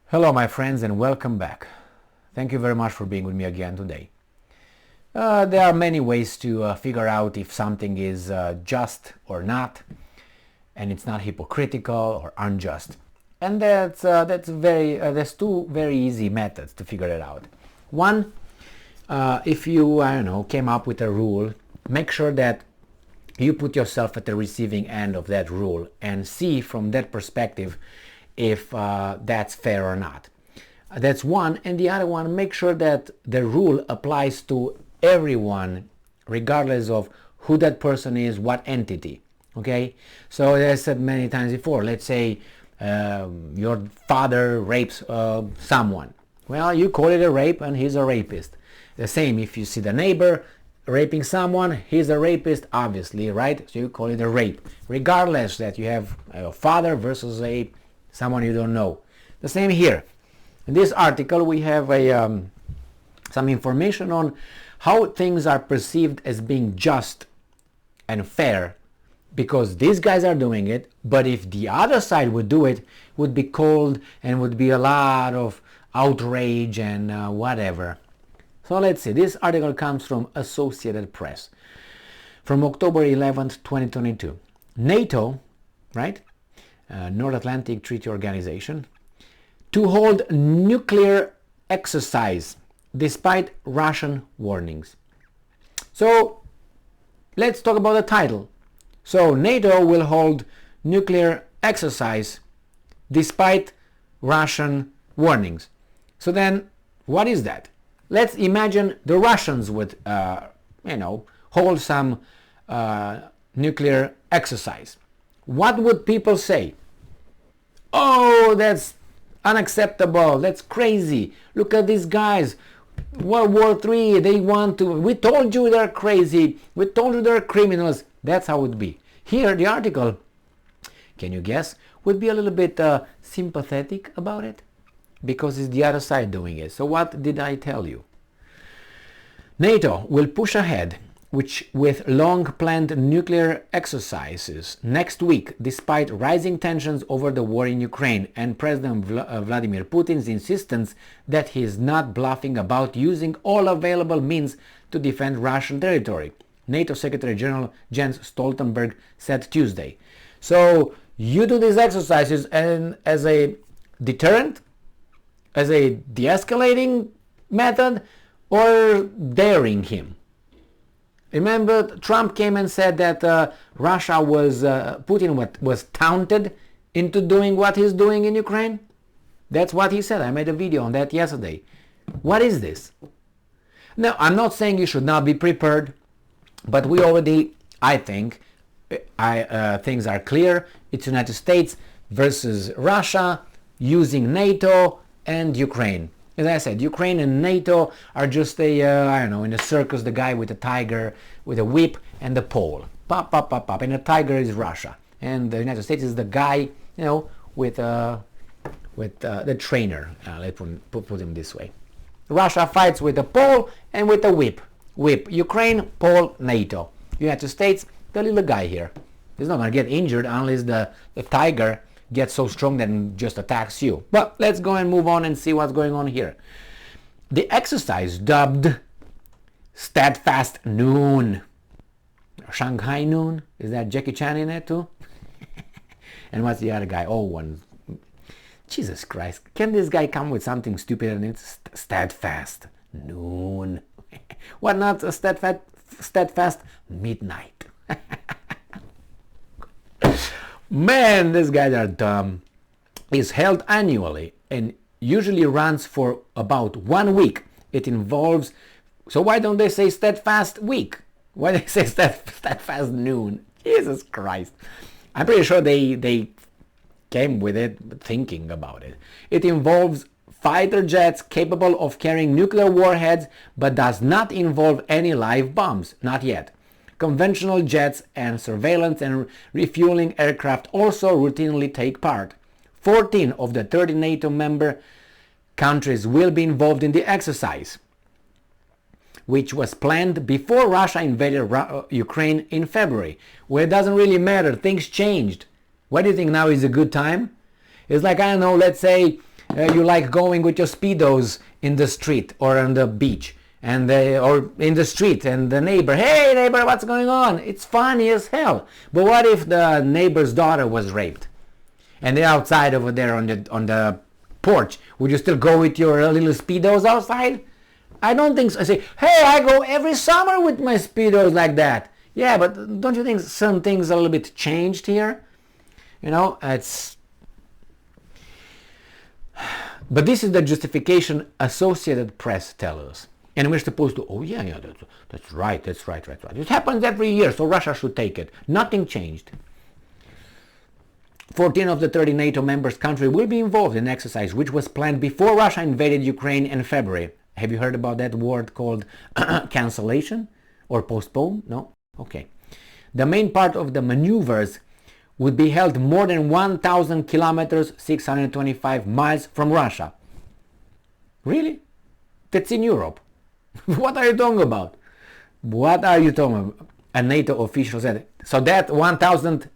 Hello my friends and welcome back. Thank you very much for being with me again today. There are many ways to figure out if something is just or not, and it's not hypocritical or unjust. And there's two very easy methods to figure it out. One, if you came up with a rule, make sure that you put yourself at the receiving end of that rule and see from that perspective if that's fair or not. That's one. And the other one, make sure that the rule applies to everyone regardless of who that person is, what entity. Okay, so as I said many times before, let's say your father rapes someone. Well, you call it a rape and he's a rapist. The same if you see the neighbor raping someone, he's a rapist, obviously, right? So you call it a rape, regardless that you have a father versus someone you don't know. The same here. In this article we have some information on how things are perceived as being just and fair because these guys are doing it, but if the other side would do it, would be cold and would be a lot of outrage and whatever. So let's see, this article comes from Associated Press from October 11th, 2022. NATO, right? North Atlantic Treaty Organization, to hold nuclear exercise despite Russian warnings. So let's talk about the title. So NATO will hold nuclear exercise despite Russian warnings. So then what is that? Let's imagine the Russians would hold some nuclear exercise. What would people say? Oh, that's unacceptable. That's crazy. Look at these guys. World War III, they want to... We told you they're crazy. We told you they're criminals. That's how it would be. Here, the article, can you guess, would be a little bit sympathetic about it because it's the other side doing it. So what did I tell you? NATO will push ahead with long-planned nuclear exercises next week despite rising tensions over the war in Ukraine and President Vladimir Putin's insistence that he is not bluffing about using all available means to defend Russian territory, NATO Secretary General Jens Stoltenberg said Tuesday. So you do these exercises and as a deterrent, as a de-escalating method, or daring him? Remember, Trump came and said that Putin was taunted into doing what he's doing in Ukraine? That's what he said. I made a video on that yesterday. What is this? Now, I'm not saying you should not be prepared, but we already, I think, things are clear. It's United States versus Russia using NATO and Ukraine. As I said, Ukraine and NATO are just in a circus, the guy with the tiger, with a whip and the pole. Pop, pop, pop, pop. And the tiger is Russia. And the United States is the guy, with the trainer. Let's put him this way. Russia fights with the pole and with the whip. Whip. Ukraine, pole, NATO. United States, the little guy here. He's not going to get injured unless the tiger gets so strong that it just attacks you. But let's go and move on and see what's going on here. The exercise dubbed Steadfast Noon. Shanghai Noon? Is that Jackie Chan in it too? And what's the other guy? Oh, one. Jesus Christ. Can this guy come with something stupid and it's Steadfast Noon? What not a steadfast midnight? Man, these guys are dumb. It's held annually and usually runs for about 1 week. It involves... So why don't they say steadfast week? Why do they say steadfast noon? Jesus Christ. I'm pretty sure they came with it thinking about it. It involves fighter jets capable of carrying nuclear warheads but does not involve any live bombs. Not yet. Conventional jets and surveillance and refueling aircraft also routinely take part. 14 of the 30 NATO member countries will be involved in the exercise, which was planned before Russia invaded Ukraine in February. Well, it doesn't really matter. Things changed. Why do you think now is a good time? It's like, I don't know, let's say you like going with your Speedos in the street or on the beach, and or in the street, and the neighbor, hey neighbor, what's going on? It's funny as hell. But what if the neighbor's daughter was raped, and they're outside over there on the porch? Would you still go with your little Speedos outside? I don't think so. I say, hey, I go every summer with my Speedos like that. Yeah, but don't you think some things are a little bit changed here? You know, but this is the justification Associated Press tells us. And we're supposed to, oh yeah, that's right. It happens every year, so Russia should take it. Nothing changed. 14 of the 30 NATO members countries will be involved in an exercise which was planned before Russia invaded Ukraine in February. Have you heard about that word called cancellation or postpone? No? Okay. The main part of the maneuvers would be held more than 1,000 kilometers, 625 miles from Russia. Really? That's in Europe. What are you talking about? What are you talking about? A NATO official said. So that 1,000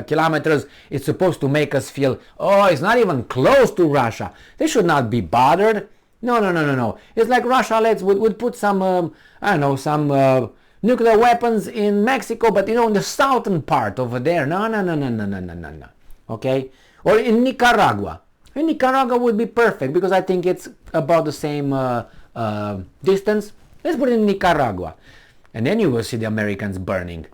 kilometers is supposed to make us feel, oh, it's not even close to Russia. They should not be bothered. No. It's like Russia would put some, I don't know, some nuclear weapons in Mexico, but you know, in the southern part over there. No. Okay? Or in Nicaragua. In Nicaragua would be perfect because I think it's about the same distance. Let's put it in Nicaragua. And then you will see the Americans burning.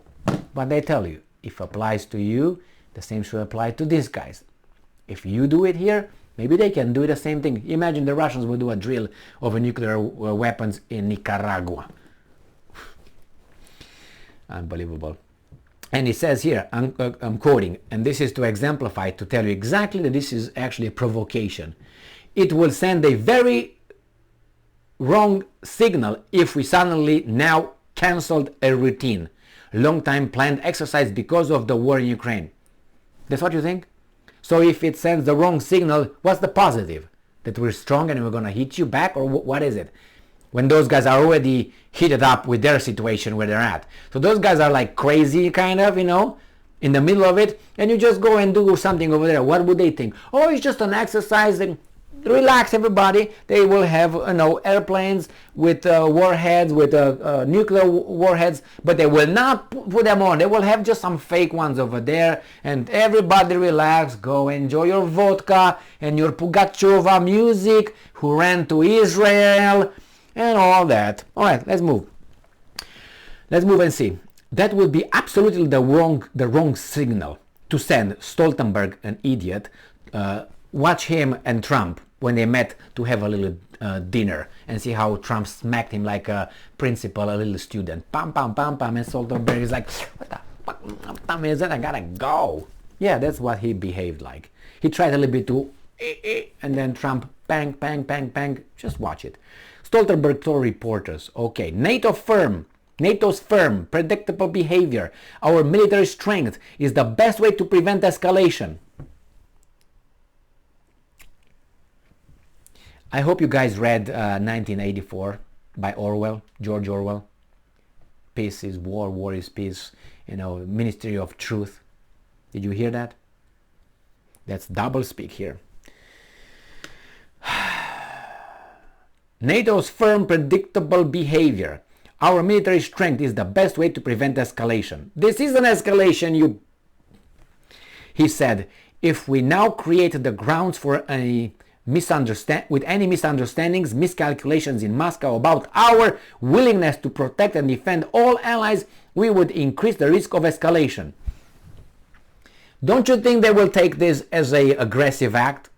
But they tell you, if it applies to you, the same should apply to these guys. If you do it here, maybe they can do the same thing. Imagine the Russians would do a drill of nuclear weapons in Nicaragua. Unbelievable. And it says here, I'm quoting, and this is to exemplify, to tell you exactly that this is actually a provocation. It will send a very wrong signal if we suddenly now cancelled a routine, long-time planned exercise because of the war in Ukraine. That's what you think? So if it sends the wrong signal, what's the positive? That we're strong and we're going to hit you back? Or what is it? When those guys are already heated up with their situation where they're at. So those guys are like crazy kind of, you know, in the middle of it, and you just go and do something over there. What would they think? Oh, it's just an exercise. And relax, everybody. They will have, you know, airplanes with warheads, with nuclear warheads, but they will not put them on. They will have just some fake ones over there, and everybody relax, go enjoy your vodka and your Pugacheva music, who ran to Israel, and all that. All right, let's move. Let's move and see. That would be absolutely the wrong signal to send Stoltenberg, an idiot. Watch him and Trump when they met to have a little dinner, and see how Trump smacked him like a principal, a little student. Pam, pam, pam, pam, and Stoltenberg is like, what the fuck is that? I gotta go. Yeah, that's what he behaved like. He tried a little bit to, and then Trump, bang, bang, bang, bang. Just watch it. Stoltenberg told reporters, okay, NATO's firm, predictable behavior, our military strength is the best way to prevent escalation. I hope you guys read 1984 by Orwell, George Orwell. Peace is war, war is peace, you know, Ministry of Truth. Did you hear that? That's double speak here. NATO's firm, predictable behavior. Our military strength is the best way to prevent escalation. This is an escalation, He said, if we now create the grounds for any misunderstandings, miscalculations in Moscow about our willingness to protect and defend all allies, we would increase the risk of escalation. Don't you think they will take this as an aggressive act?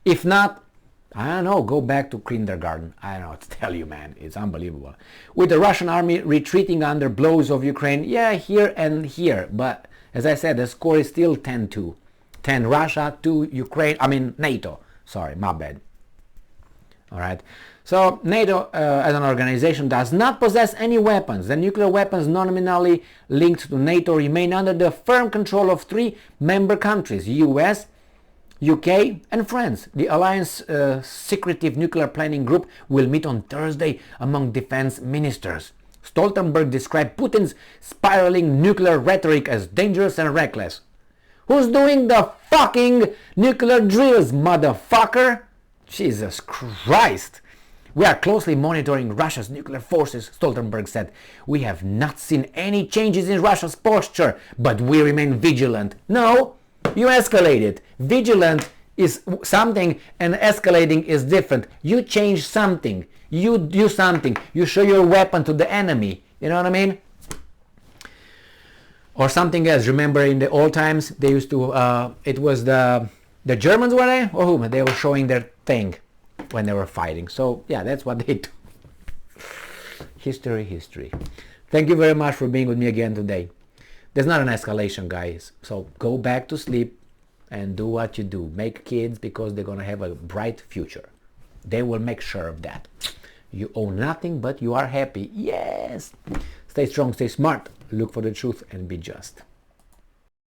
If not, I don't know, go back to kindergarten. I don't know what to tell you, man. It's unbelievable. With the Russian army retreating under blows of Ukraine, yeah, here and here. But as I said, the score is still 10-2. 10 Russia, 2 Ukraine, NATO. Sorry, my bad. All right. So NATO as an organization does not possess any weapons. The nuclear weapons nominally linked to NATO remain under the firm control of 3 member countries, US, UK and France. The Alliance Secretive Nuclear Planning Group will meet on Thursday among defense ministers. Stoltenberg described Putin's spiraling nuclear rhetoric as dangerous and reckless. Who's doing the fucking nuclear drills, motherfucker? Jesus Christ! We are closely monitoring Russia's nuclear forces, Stoltenberg said. We have not seen any changes in Russia's posture, but we remain vigilant. No, you escalated. Vigilant is something and escalating is different. You change something. You do something. You show your weapon to the enemy. You know what I mean? Or something else. Remember in the old times, they used to, it was the Germans, were they? Or whom? They were showing their thing when they were fighting. So yeah, that's what they do. History. Thank you very much for being with me again today. There's not an escalation, guys. So go back to sleep and do what you do. Make kids because they're gonna have a bright future. They will make sure of that. You own nothing, but you are happy. Yes. Stay strong, stay smart. Look for the truth and be just.